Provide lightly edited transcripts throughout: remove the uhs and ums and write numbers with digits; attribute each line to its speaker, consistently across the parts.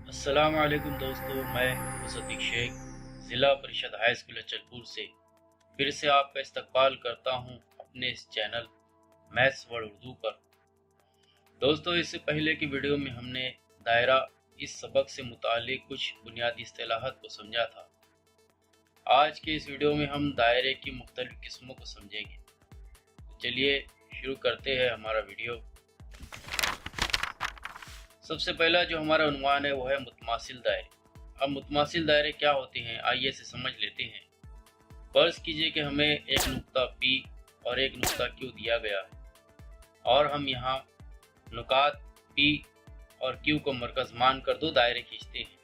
Speaker 1: अस्सलाम वालेकुम दोस्तों, मैं मुसद्दिक शेख ज़िला परिषद हाई स्कूल अचलपुर से फिर से आपका इस्तकबाल करता हूं अपने इस चैनल मैथ्स वर्ड उर्दू पर। दोस्तों, इससे पहले की वीडियो में हमने दायरा इस सबक से मुतालिक कुछ बुनियादी इस्तिलाहात को समझा था। आज के इस वीडियो में हम दायरे की मुख्तलिफ किस्मों को समझेंगे। तो चलिए शुरू करते हैं हमारा वीडियो। सबसे पहला जो हमारा उन्वान है वो है मुतमासिल दायरे। अब मुतमासिल दायरे क्या होते हैं, आइए इसे समझ लेते हैं। फर्ज कीजिए कि हमें एक नुक्ता P और एक नुक्ता Q दिया गया है और हम यहाँ नुकात P और Q को मरकज मानकर दो दायरे खींचते हैं,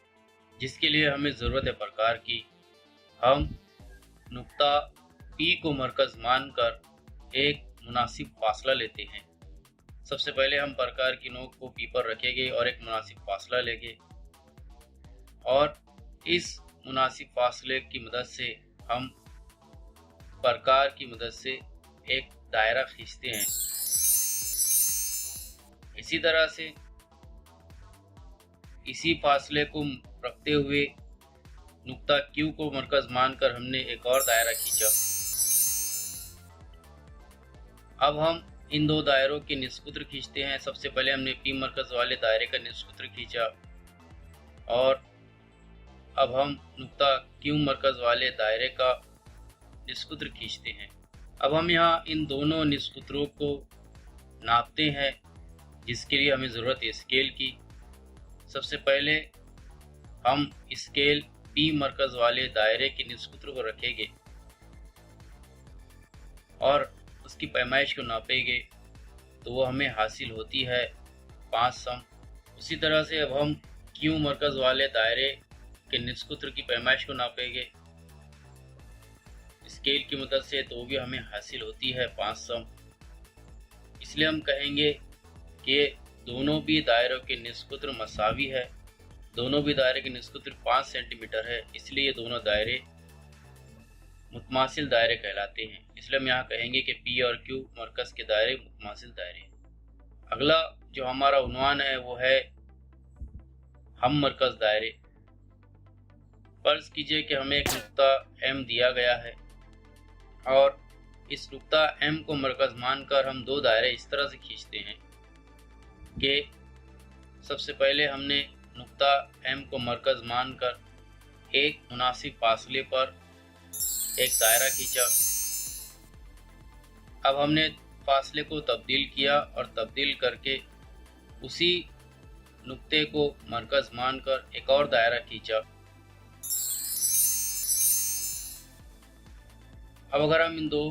Speaker 1: जिसके लिए हमें ज़रूरत है प्रकार की। हम नुक्ता P को मरकज मानकर एक मुनासिब फासला लेते हैं। सबसे पहले हम प्रकार की नोक को P पर रखेंगे और एक मुनासिब फासला लेंगे और इस मुनासिब फासले की मदद से हम प्रकार की मदद से एक दायरा खींचते हैं। इसी तरह से इसी फासले को रखते हुए नुक्ता Q को मरकज मानकर हमने एक और दायरा खींचा। अब हम इन दो दायरों के निस्कुत्र खींचते हैं। सबसे पहले हमने P मरकज वाले दायरे का निस्कुत्र खींचा और अब हम नुक्ता Q मरकज वाले दायरे का निस्कुत्र खींचते हैं। अब हम यहाँ इन दोनों निस्कुत्रों को नापते हैं, जिसके लिए हमें ज़रूरत है स्केल की। सबसे पहले हम स्केल P मरकज वाले दायरे के निस्कुत्र को रखेंगे और उसकी पैमाइश को नापेंगे, तो वो हमें हासिल होती है 5 सम। उसी तरह से अब हम Q मरकज वाले दायरे के निस्कुत्र की पैमाइश को नापेंगे स्केल की मदद से, तो भी हमें हासिल होती है 5 सम। इसलिए हम कहेंगे कि दोनों भी दायरों के निस्कुत्र मसावी है। दोनों भी दायरे के निस्कुत्र 5 सेंटीमीटर है, इसलिए ये दोनों दायरे मुतमासिल दायरे कहलाते हैं। इसलिए हम यहाँ कहेंगे कि P और Q मरकज के दायरे मुतमासिल दायरे। अगला जो हमारा उन्वान है वो है हम मरकज दायरे। फर्ज कीजिए कि हमें एक नुक्ता M दिया गया है और इस नुक्ता M को मरकज मानकर हम दो दायरे इस तरह से खींचते हैं कि सबसे पहले हमने नुक्ता M को मरकज मानकर एक मुनासिब फासले पर एक दायरा खींचा। अब हमने फासले को तब्दील किया और तब्दील करके उसी नुक्ते को मरकज मानकर एक और दायरा खींचा। अब अगर हम इन दो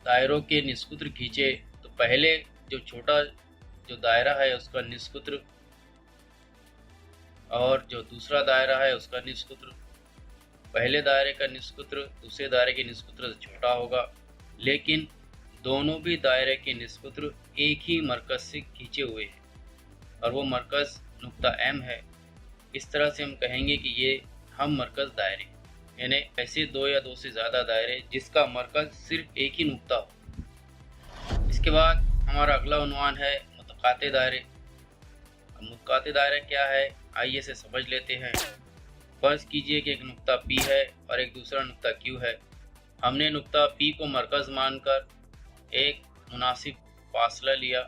Speaker 1: दायरों के निस्कुत्र खींचे तो पहले जो छोटा जो दायरा है उसका निस्कुत्र और जो दूसरा दायरा है उसका निस्कुत्र, पहले दायरे का निस्कुत्र दूसरे दायरे के निस्कुत्र से छोटा होगा, लेकिन दोनों भी दायरे के निस्कुत्र एक ही मरकज से खींचे हुए हैं और वो मरकज नुक्ता M है। इस तरह से हम कहेंगे कि ये हम मरकज दायरे, यानी ऐसे दो या दो से ज़्यादा दायरे जिसका मरकज सिर्फ एक ही नुक्ता हो। इसके बाद हमारा अगला उन्वान है मुतकाते दायरे। मुतकाते दायरा क्या है, आइए इसे समझ लेते हैं। फर्ज कीजिए कि एक नुक्ता P है और एक दूसरा नुक्ता Q है। हमने नुक्ता P को मरकज मानकर एक मुनासिब फासला लिया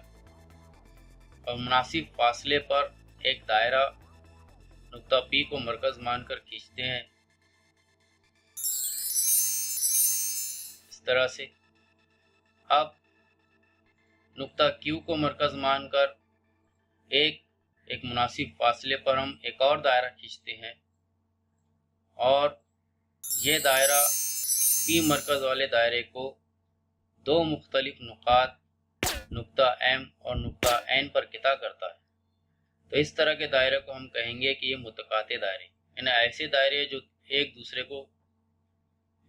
Speaker 1: और मुनासिब फासले पर एक दायरा नुक्ता P को मरकज मानकर खींचते हैं इस तरह से। अब नुक्ता Q को मरकज मानकर एक मुनासिब फासले पर हम एक और दायरा खींचते हैं और ये दायरा P मरकज वाले दायरे को दो मुख्तलिफ नुकात नुक्ता M और नुक्ता N पर किता करता है। तो इस तरह के दायरे को हम कहेंगे कि ये मुतकाते दायरे, यानी ऐसे दायरे जो एक दूसरे को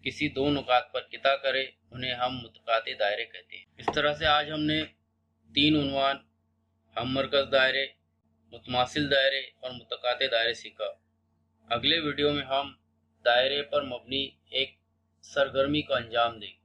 Speaker 1: किसी दो नुकात पर किता करे उन्हें हम मुतकाते दायरे कहते हैं। इस तरह से आज हमने 3 उन्वान हम मरकज दायरे, मुतमासिल दायरे और मुतकाते दायरे सीखा। अगले वीडियो में हम दायरे पर मबनी एक सरगर्मी का अंजाम देंगे।